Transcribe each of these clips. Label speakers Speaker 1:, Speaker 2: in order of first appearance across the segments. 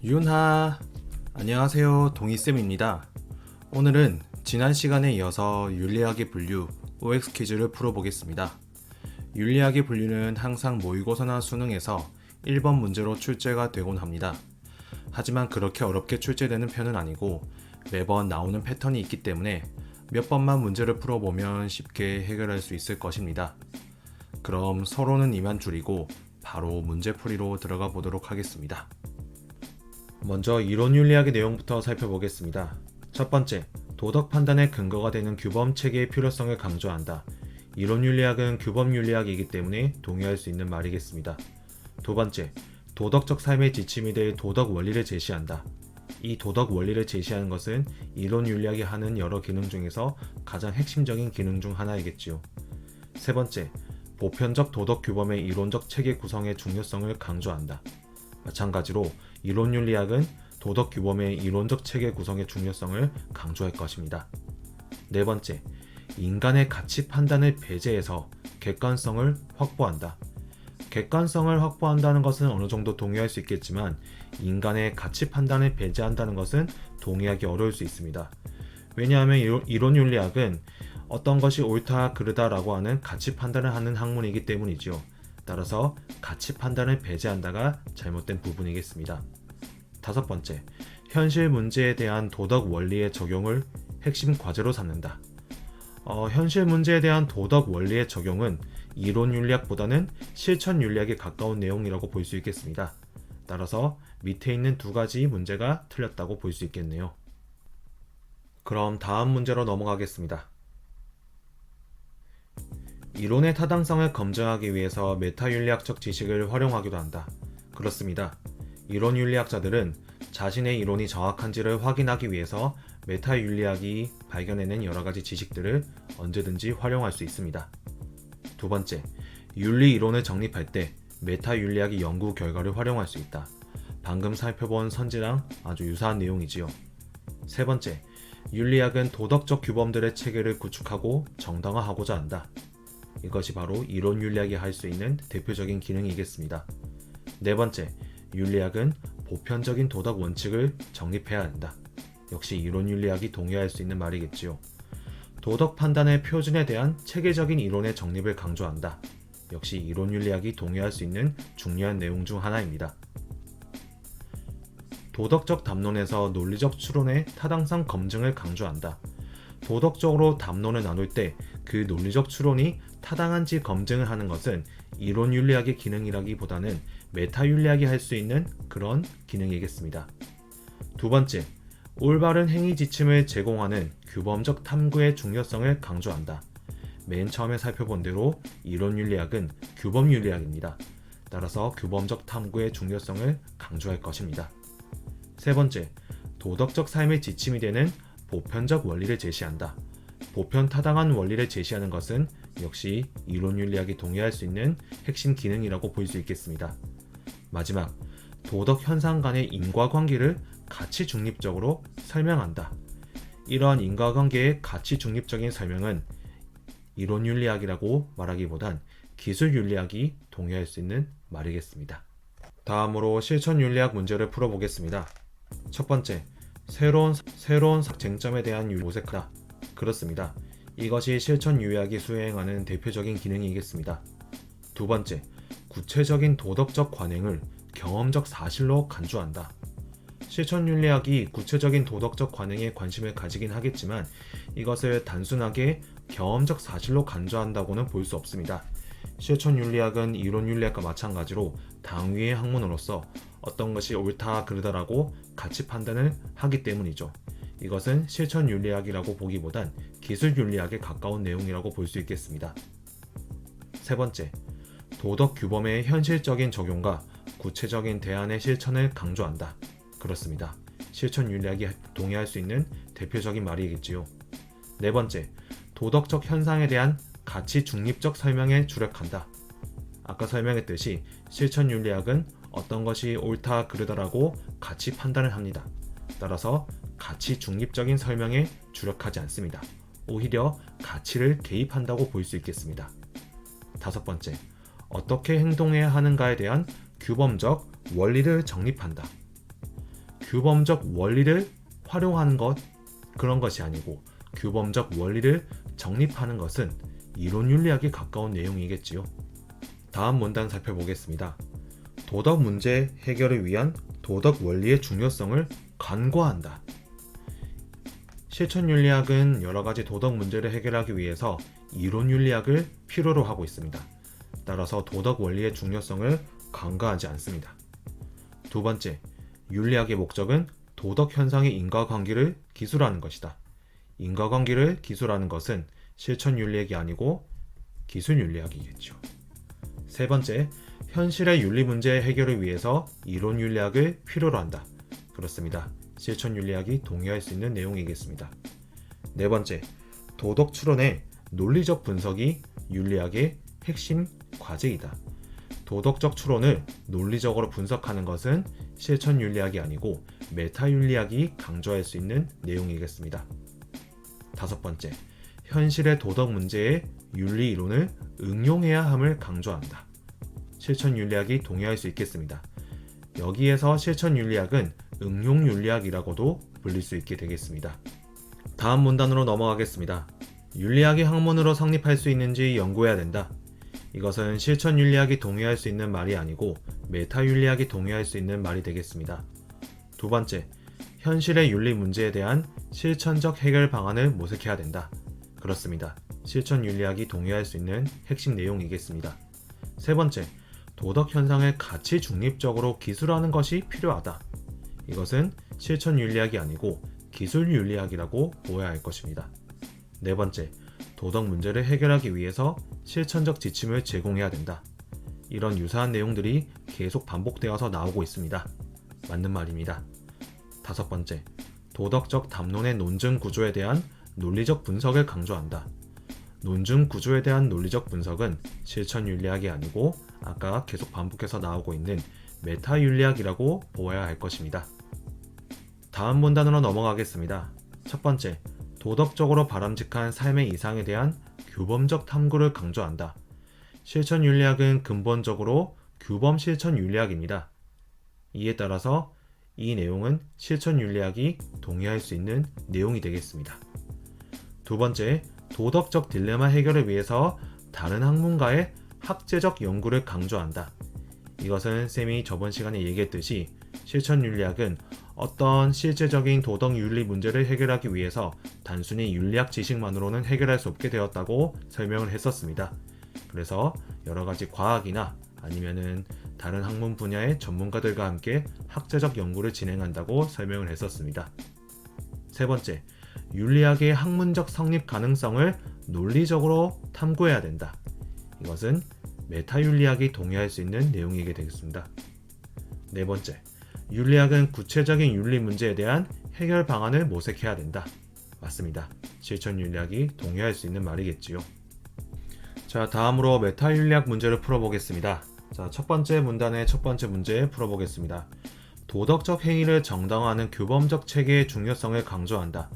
Speaker 1: 윤하, 안녕하세요. 동희쌤입니다. 오늘은 지난 시간에 이어서 윤리학의 분류 OX 퀴즈를 풀어보겠습니다. 윤리학의 분류는 항상 모의고사나 수능에서 1번 문제로 출제가 되곤 합니다. 하지만 그렇게 어렵게 출제되는 편은 아니고 매번 나오는 패턴이 있기 때문에 몇 번만 문제를 풀어보면 쉽게 해결할 수 있을 것입니다. 그럼 서로는 이만 줄이고 바로 문제풀이로 들어가 보도록 하겠습니다. 먼저 이론윤리학의 내용부터 살펴보겠습니다. 첫 번째, 도덕 판단의 근거가 되는 규범 체계의 필요성을 강조한다. 이론윤리학은 규범윤리학이기 때문에 동의할 수 있는 말이겠습니다. 두 번째, 도덕적 삶의 지침이 될 도덕 원리를 제시한다. 이 도덕 원리를 제시하는 것은 이론윤리학이 하는 여러 기능 중에서 가장 핵심적인 기능 중 하나이겠지요. 세 번째, 보편적 도덕 규범의 이론적 체계 구성의 중요성을 강조한다. 마찬가지로 이론윤리학은 도덕 규범의 이론적 체계 구성의 중요성을 강조할 것입니다. 네 번째, 인간의 가치 판단을 배제해서 객관성을 확보한다. 객관성을 확보한다는 것은 어느 정도 동의할 수 있겠지만 인간의 가치 판단을 배제한다는 것은 동의하기 어려울 수 있습니다. 왜냐하면 이론윤리학은 어떤 것이 옳다 그르다라고 하는 가치 판단을 하는 학문이기 때문이지요. 따라서 가치 판단을 배제한다가 잘못된 부분이겠습니다. 다섯 번째, 현실 문제에 대한 도덕 원리의 적용을 핵심 과제로 삼는다. 현실 문제에 대한 도덕 원리의 적용은 이론 윤리학보다는 실천 윤리학에 가까운 내용이라고 볼 수 있겠습니다. 따라서 밑에 있는 두 가지 문제가 틀렸다고 볼 수 있겠네요. 그럼 다음 문제로 넘어가겠습니다. 이론의 타당성을 검증하기 위해서 메타윤리학적 지식을 활용하기도 한다. 그렇습니다. 이론윤리학자들은 자신의 이론이 정확한지를 확인하기 위해서 메타윤리학이 발견해낸 여러가지 지식들을 언제든지 활용할 수 있습니다. 두 번째, 윤리 이론을 정립할 때 메타윤리학이 연구 결과를 활용할 수 있다. 방금 살펴본 선지랑 아주 유사한 내용이지요. 세 번째, 윤리학은 도덕적 규범들의 체계를 구축하고 정당화하고자 한다. 이것이 바로 이론윤리학이 할 수 있는 대표적인 기능이겠습니다. 네 번째, 윤리학은 보편적인 도덕 원칙을 정립해야 한다. 역시 이론윤리학이 동의할 수 있는 말이겠지요. 도덕 판단의 표준에 대한 체계적인 이론의 정립을 강조한다. 역시 이론윤리학이 동의할 수 있는 중요한 내용 중 하나입니다. 도덕적 담론에서 논리적 추론의 타당성 검증을 강조한다. 도덕적으로 담론을 나눌 때 그 논리적 추론이 타당한지 검증을 하는 것은 이론윤리학의 기능이라기보다는 메타윤리학이 할 수 있는 그런 기능이겠습니다. 두 번째, 올바른 행위 지침을 제공하는 규범적 탐구의 중요성을 강조한다. 맨 처음에 살펴본 대로 이론윤리학은 규범윤리학입니다. 따라서 규범적 탐구의 중요성을 강조할 것입니다. 세 번째, 도덕적 삶의 지침이 되는 보편적 원리를 제시한다. 보편 타당한 원리를 제시하는 것은 역시 이론윤리학이 동의할 수 있는 핵심 기능이라고 볼 수 있겠습니다. 마지막, 도덕 현상 간의 인과관계를 가치 중립적으로 설명한다. 이러한 인과관계의 가치 중립적인 설명은 이론윤리학이라고 말하기보단 기술윤리학이 동의할 수 있는 말이겠습니다. 다음으로 실천윤리학 문제를 풀어보겠습니다. 첫 번째, 새로운 쟁점에 대한 모색하다. 그렇습니다. 이것이 실천윤리학이 수행하는 대표적인 기능이겠습니다. 두 번째, 구체적인 도덕적 관행을 경험적 사실로 간주한다. 실천윤리학이 구체적인 도덕적 관행에 관심을 가지긴 하겠지만 이것을 단순하게 경험적 사실로 간주한다고는 볼 수 없습니다. 실천윤리학은 이론윤리학과 마찬가지로 당위의 학문으로서 어떤 것이 옳다 그르다라고 가치 판단을 하기 때문이죠. 이것은 실천윤리학이라고 보기보단 기술윤리학에 가까운 내용이라고 볼 수 있겠습니다. 세 번째, 도덕 규범의 현실적인 적용과 구체적인 대안의 실천을 강조한다. 그렇습니다. 실천윤리학이 동의할 수 있는 대표적인 말이겠지요. 네 번째, 도덕적 현상에 대한 가치 중립적 설명에 주력한다. 아까 설명했듯이 실천윤리학은 어떤 것이 옳다 그르다라고 가치 판단을 합니다. 따라서 가치 중립적인 설명에 주력하지 않습니다. 오히려 가치를 개입한다고 볼 수 있겠습니다. 다섯 번째, 어떻게 행동해야 하는가에 대한 규범적 원리를 정립한다. 규범적 원리를 활용하는 것, 그런 것이 아니고 규범적 원리를 정립하는 것은 이론윤리학에 가까운 내용이겠지요. 다음 문단 살펴보겠습니다. 도덕 문제 해결을 위한 도덕 원리의 중요성을 간과한다. 실천윤리학은 여러가지 도덕 문제를 해결하기 위해서 이론윤리학을 필요로 하고 있습니다. 따라서 도덕 원리의 중요성을 간과하지 않습니다. 두 번째, 윤리학의 목적은 도덕 현상의 인과관계를 기술하는 것이다. 인과관계를 기술하는 것은 실천윤리학이 아니고 기술윤리학이겠죠. 세 번째, 현실의 윤리 문제 해결을 위해서 이론윤리학을 필요로 한다. 그렇습니다. 실천윤리학이 동의할 수 있는 내용이겠습니다. 네 번째, 도덕 추론의 논리적 분석이 윤리학의 핵심 과제이다. 도덕적 추론을 논리적으로 분석하는 것은 실천윤리학이 아니고 메타윤리학이 강조할 수 있는 내용이겠습니다. 다섯 번째, 현실의 도덕 문제에 윤리 이론을 응용해야 함을 강조한다. 실천윤리학이 동의할 수 있겠습니다. 여기에서 실천윤리학은 응용윤리학이라고도 불릴 수 있게 되겠습니다. 다음 문단으로 넘어가겠습니다. 윤리학이 학문으로 성립할 수 있는지 연구해야 된다. 이것은 실천윤리학이 동의할 수 있는 말이 아니고 메타윤리학이 동의할 수 있는 말이 되겠습니다. 두 번째, 현실의 윤리 문제에 대한 실천적 해결 방안을 모색해야 된다. 그렇습니다. 실천윤리학이 동의할 수 있는 핵심 내용이겠습니다. 세 번째, 도덕 현상을 가치 중립적으로 기술하는 것이 필요하다. 이것은 실천윤리학이 아니고 기술윤리학이라고 보아야 할 것입니다. 네 번째, 도덕 문제를 해결하기 위해서 실천적 지침을 제공해야 된다. 이런 유사한 내용들이 계속 반복되어서 나오고 있습니다. 맞는 말입니다. 다섯 번째, 도덕적 담론의 논증 구조에 대한 논리적 분석을 강조한다. 논증 구조에 대한 논리적 분석은 실천윤리학이 아니고 아까 계속 반복해서 나오고 있는 메타윤리학이라고 보아야 할 것입니다. 다음 문단으로 넘어가겠습니다. 첫 번째, 도덕적으로 바람직한 삶의 이상에 대한 규범적 탐구를 강조한다. 실천윤리학은 근본적으로 규범 실천윤리학입니다. 이에 따라서 이 내용은 실천윤리학이 동의할 수 있는 내용이 되겠습니다. 두 번째, 도덕적 딜레마 해결을 위해서 다른 학문가의 학제적 연구를 강조한다. 이것은 쌤이 저번 시간에 얘기했듯이 실천윤리학은 어떤 실제적인 도덕 윤리 문제를 해결하기 위해서 단순히 윤리학 지식만으로는 해결할 수 없게 되었다고 설명을 했었습니다. 그래서 여러가지 과학이나 아니면은 다른 학문 분야의 전문가들과 함께 학제적 연구를 진행한다고 설명을 했었습니다. 세 번째, 윤리학의 학문적 성립 가능성을 논리적으로 탐구해야 된다. 이것은 메타윤리학이 동의할 수 있는 내용이게 되겠습니다. 네 번째, 윤리학은 구체적인 윤리 문제에 대한 해결 방안을 모색해야 된다. 맞습니다. 실천윤리학이 동의할 수 있는 말이겠지요. 자, 다음으로 메타윤리학 문제를 풀어보겠습니다. 자, 첫 번째 문단의 첫 번째 문제 풀어보겠습니다. 도덕적 행위를 정당화하는 규범적 체계의 중요성을 강조한다.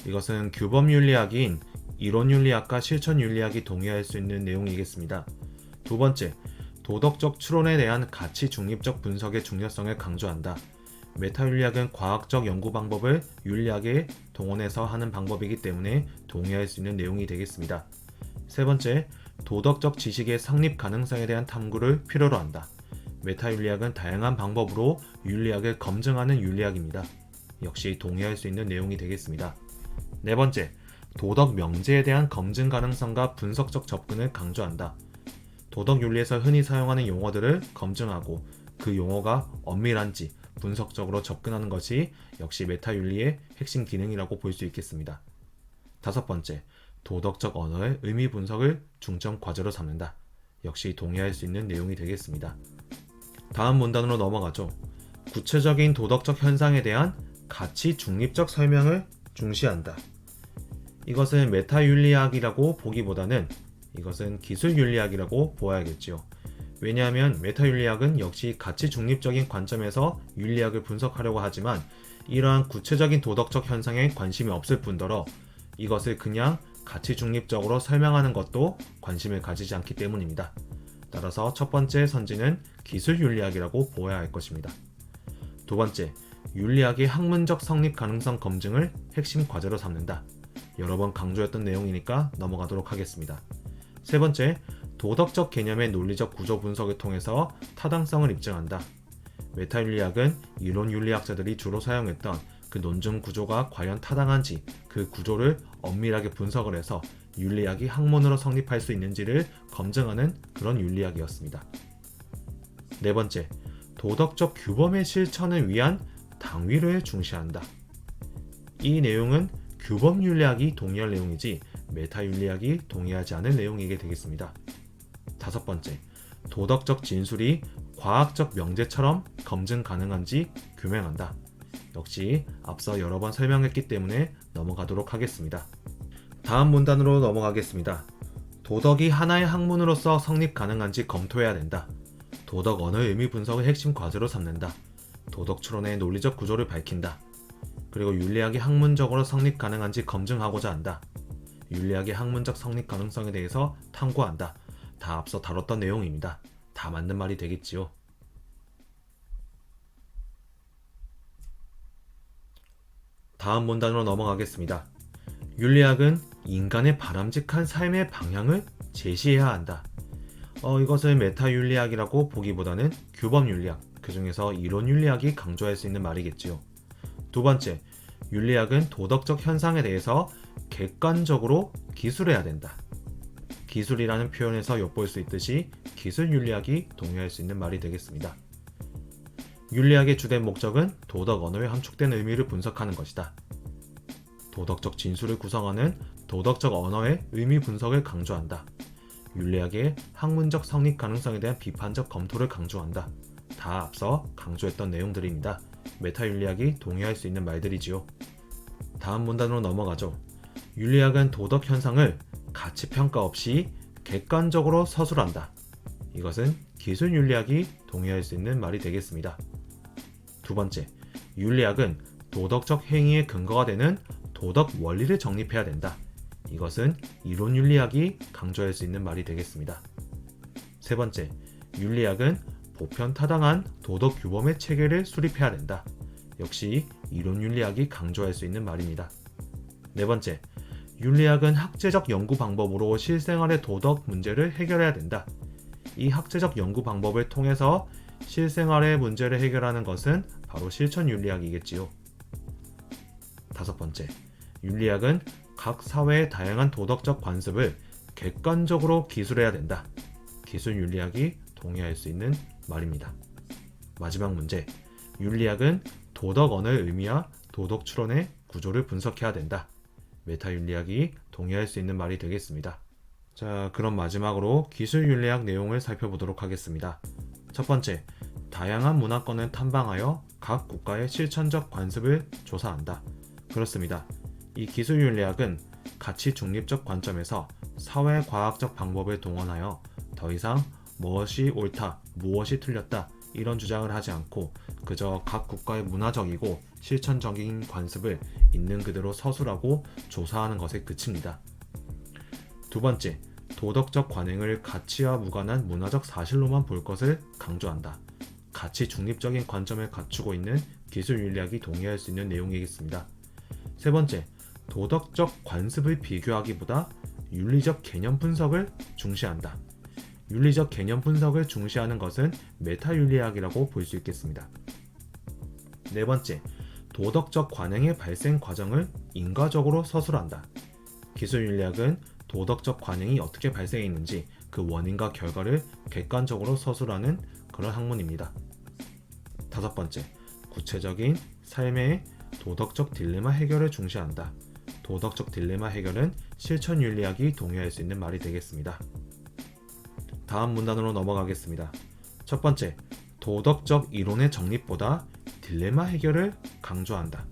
Speaker 1: 이것은 규범윤리학인 이론윤리학과 실천윤리학이 동의할 수 있는 내용이겠습니다. 두 번째, 도덕적 추론에 대한 가치 중립적 분석의 중요성을 강조한다. 메타윤리학은 과학적 연구 방법을 윤리학에 동원해서 하는 방법이기 때문에 동의할 수 있는 내용이 되겠습니다. 세 번째, 도덕적 지식의 성립 가능성에 대한 탐구를 필요로 한다. 메타윤리학은 다양한 방법으로 윤리학을 검증하는 윤리학입니다. 역시 동의할 수 있는 내용이 되겠습니다. 네 번째, 도덕 명제에 대한 검증 가능성과 분석적 접근을 강조한다. 도덕 윤리에서 흔히 사용하는 용어들을 검증하고 그 용어가 엄밀한지 분석적으로 접근하는 것이 역시 메타윤리의 핵심 기능이라고 볼 수 있겠습니다. 다섯 번째, 도덕적 언어의 의미 분석을 중점 과제로 삼는다. 역시 동의할 수 있는 내용이 되겠습니다. 다음 문단으로 넘어가죠. 구체적인 도덕적 현상에 대한 가치 중립적 설명을 중시한다. 이것은 메타윤리학이라고 보기보다는 이것은 기술윤리학이라고 보아야겠지요. 왜냐하면 메타윤리학은 역시 가치 중립적인 관점에서 윤리학을 분석하려고 하지만 이러한 구체적인 도덕적 현상에 관심이 없을 뿐더러 이것을 그냥 가치 중립적으로 설명하는 것도 관심을 가지지 않기 때문입니다. 따라서 첫 번째 선지는 기술윤리학이라고 보아야 할 것입니다. 두 번째, 윤리학의 학문적 성립 가능성 검증을 핵심 과제로 삼는다. 여러 번 강조했던 내용이니까 넘어가도록 하겠습니다. 세 번째, 도덕적 개념의 논리적 구조 분석을 통해서 타당성을 입증한다. 메타윤리학은 이론 윤리학자들이 주로 사용했던 그 논증 구조가 과연 타당한지 그 구조를 엄밀하게 분석을 해서 윤리학이 학문으로 성립할 수 있는지를 검증하는 그런 윤리학이었습니다. 네 번째, 도덕적 규범의 실천을 위한 당위를 중시한다. 이 내용은 규범 윤리학이 동의할 내용이지 메타윤리학이 동의하지 않을 내용이게 되겠습니다. 다섯 번째, 도덕적 진술이 과학적 명제처럼 검증 가능한지 규명한다. 역시 앞서 여러 번 설명했기 때문에 넘어가도록 하겠습니다. 다음 문단으로 넘어가겠습니다. 도덕이 하나의 학문으로서 성립 가능한지 검토해야 된다. 도덕 언어의 의미 분석을 핵심 과제로 삼는다. 도덕 추론의 논리적 구조를 밝힌다. 그리고 윤리학이 학문적으로 성립 가능한지 검증하고자 한다. 윤리학의 학문적 성립 가능성에 대해서 탐구한다. 다 앞서 다뤘던 내용입니다. 다 맞는 말이 되겠지요. 다음 문단으로 넘어가겠습니다. 윤리학은 인간의 바람직한 삶의 방향을 제시해야 한다. 이것을 메타윤리학이라고 보기보다는 규범윤리학, 그 중에서 이론윤리학이 강조할 수 있는 말이겠지요. 두 번째, 윤리학은 도덕적 현상에 대해서 객관적으로 기술해야 된다. 기술이라는 표현에서 엿볼 수 있듯이 기술윤리학이 동의할 수 있는 말이 되겠습니다. 윤리학의 주된 목적은 도덕 언어에 함축된 의미를 분석하는 것이다. 도덕적 진술을 구성하는 도덕적 언어의 의미 분석을 강조한다. 윤리학의 학문적 성립 가능성에 대한 비판적 검토를 강조한다. 다 앞서 강조했던 내용들입니다. 메타윤리학이 동의할 수 있는 말들이지요. 다음 문단으로 넘어가죠. 윤리학은 도덕 현상을 가치평가 없이 객관적으로 서술한다. 이것은 기술윤리학이 동의할 수 있는 말이 되겠습니다. 두 번째, 윤리학은 도덕적 행위의 근거가 되는 도덕 원리를 정립해야 된다. 이것은 이론윤리학이 강조할 수 있는 말이 되겠습니다. 세 번째, 윤리학은 보편타당한 도덕 규범의 체계를 수립해야 된다. 역시 이론윤리학이 강조할 수 있는 말입니다. 네 번째, 윤리학은 학제적 연구 방법으로 실생활의 도덕 문제를 해결해야 된다. 이 학제적 연구 방법을 통해서 실생활의 문제를 해결하는 것은 바로 실천윤리학이겠지요. 다섯 번째, 윤리학은 각 사회의 다양한 도덕적 관습을 객관적으로 기술해야 된다. 기술윤리학이 동의할 수 있는 말입니다. 마지막 문제, 윤리학은 도덕 언어의 의미와 도덕 추론의 구조를 분석해야 된다. 메타윤리학이 동의할 수 있는 말이 되겠습니다. 자, 그럼 마지막으로 기술윤리학 내용을 살펴보도록 하겠습니다. 첫 번째, 다양한 문화권을 탐방하여 각 국가의 실천적 관습을 조사한다. 그렇습니다. 이 기술윤리학은 가치 중립적 관점에서 사회과학적 방법을 동원하여 더 이상 무엇이 옳다, 무엇이 틀렸다 이런 주장을 하지 않고 그저 각 국가의 문화적이고 실천적인 관습을 있는 그대로 서술하고 조사하는 것에 그칩니다. 두 번째, 도덕적 관행을 가치와 무관한 문화적 사실로만 볼 것을 강조한다. 가치 중립적인 관점을 갖추고 있는 기술윤리학이 동의할 수 있는 내용이겠습니다. 세 번째, 도덕적 관습을 비교하기보다 윤리적 개념 분석을 중시한다. 윤리적 개념 분석을 중시하는 것은 메타윤리학이라고 볼 수 있겠습니다. 네 번째, 도덕적 관행의 발생 과정을 인과적으로 서술한다. 기술윤리학은 도덕적 관행이 어떻게 발생했는지 그 원인과 결과를 객관적으로 서술하는 그런 학문입니다. 다섯 번째, 구체적인 삶의 도덕적 딜레마 해결을 중시한다. 도덕적 딜레마 해결은 실천윤리학이 동의할 수 있는 말이 되겠습니다. 다음 문단으로 넘어가겠습니다. 첫 번째, 도덕적 이론의 정립보다 딜레마 해결을 강조한다.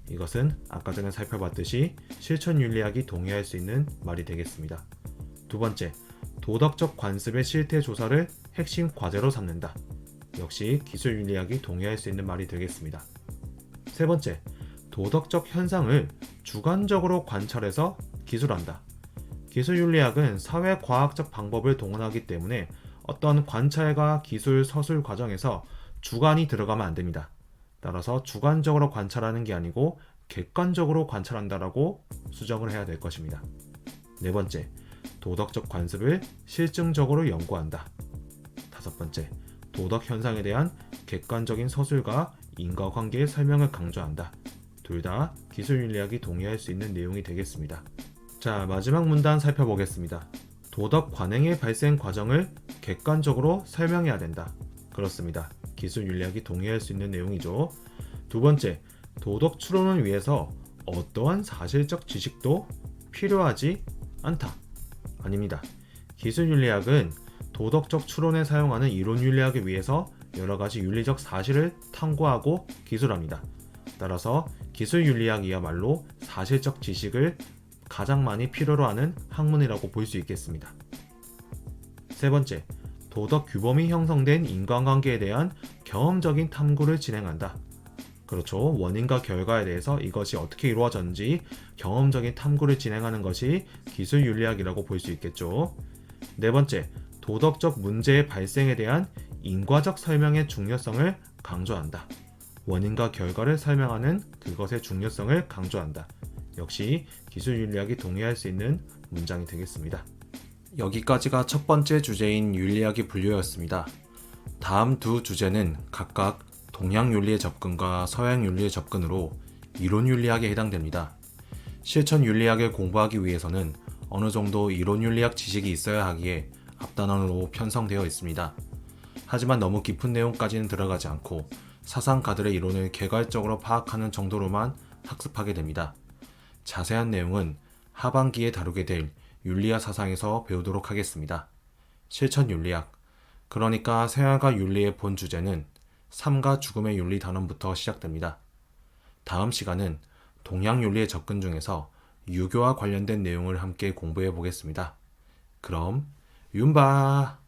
Speaker 1: 이것은 아까 전에 살펴봤듯이 실천윤리학이 동의할 수 있는 말이 되겠습니다. 두 번째, 도덕적 관습의 실태 조사를 핵심 과제로 삼는다. 역시 기술윤리학이 동의할 수 있는 말이 되겠습니다. 세 번째, 도덕적 현상을 주관적으로 관찰해서 기술한다. 기술윤리학은 사회과학적 방법을 동원하기 때문에 어떤 관찰과 기술 서술 과정에서 주관이 들어가면 안 됩니다. 따라서 주관적으로 관찰하는 게 아니고 객관적으로 관찰한다라고 수정을 해야 될 것입니다. 네 번째, 도덕적 관습을 실증적으로 연구한다. 다섯 번째, 도덕 현상에 대한 객관적인 서술과 인과관계의 설명을 강조한다. 둘 다 기술윤리학이 동의할 수 있는 내용이 되겠습니다. 자, 마지막 문단 살펴보겠습니다. 도덕 관행의 발생 과정을 객관적으로 설명해야 된다. 그렇습니다. 기술윤리학이 동의할 수 있는 내용이죠. 두 번째, 도덕 추론을 위해서 어떠한 사실적 지식도 필요하지 않다. 아닙니다. 기술윤리학은 도덕적 추론에 사용하는 이론윤리학에 위해서 여러가지 윤리적 사실을 탐구하고 기술합니다. 따라서 기술윤리학이야말로 사실적 지식을 가장 많이 필요로 하는 학문이라고 볼 수 있겠습니다. 세 번째, 도덕 규범이 형성된 인간관계에 대한 경험적인 탐구를 진행한다. 그렇죠. 원인과 결과에 대해서 이것이 어떻게 이루어졌는지 경험적인 탐구를 진행하는 것이 기술윤리학이라고 볼 수 있겠죠. 네 번째, 도덕적 문제의 발생에 대한 인과적 설명의 중요성을 강조한다. 원인과 결과를 설명하는 그것의 중요성을 강조한다. 역시 기술윤리학이 동의할 수 있는 문장이 되겠습니다. 여기까지가 첫 번째 주제인 윤리학의 분류였습니다. 다음 두 주제는 각각 동양윤리의 접근과 서양윤리의 접근으로 이론윤리학에 해당됩니다. 실천윤리학을 공부하기 위해서는 어느 정도 이론윤리학 지식이 있어야 하기에 앞단원으로 편성되어 있습니다. 하지만 너무 깊은 내용까지는 들어가지 않고 사상가들의 이론을 개괄적으로 파악하는 정도로만 학습하게 됩니다. 자세한 내용은 하반기에 다루게 될 윤리학 사상에서 배우도록 하겠습니다. 실천윤리학, 그러니까 생활과 윤리의 본 주제는 삶과 죽음의 윤리 단원부터 시작됩니다. 다음 시간은 동양윤리의 접근 중에서 유교와 관련된 내용을 함께 공부해 보겠습니다. 그럼 윤바!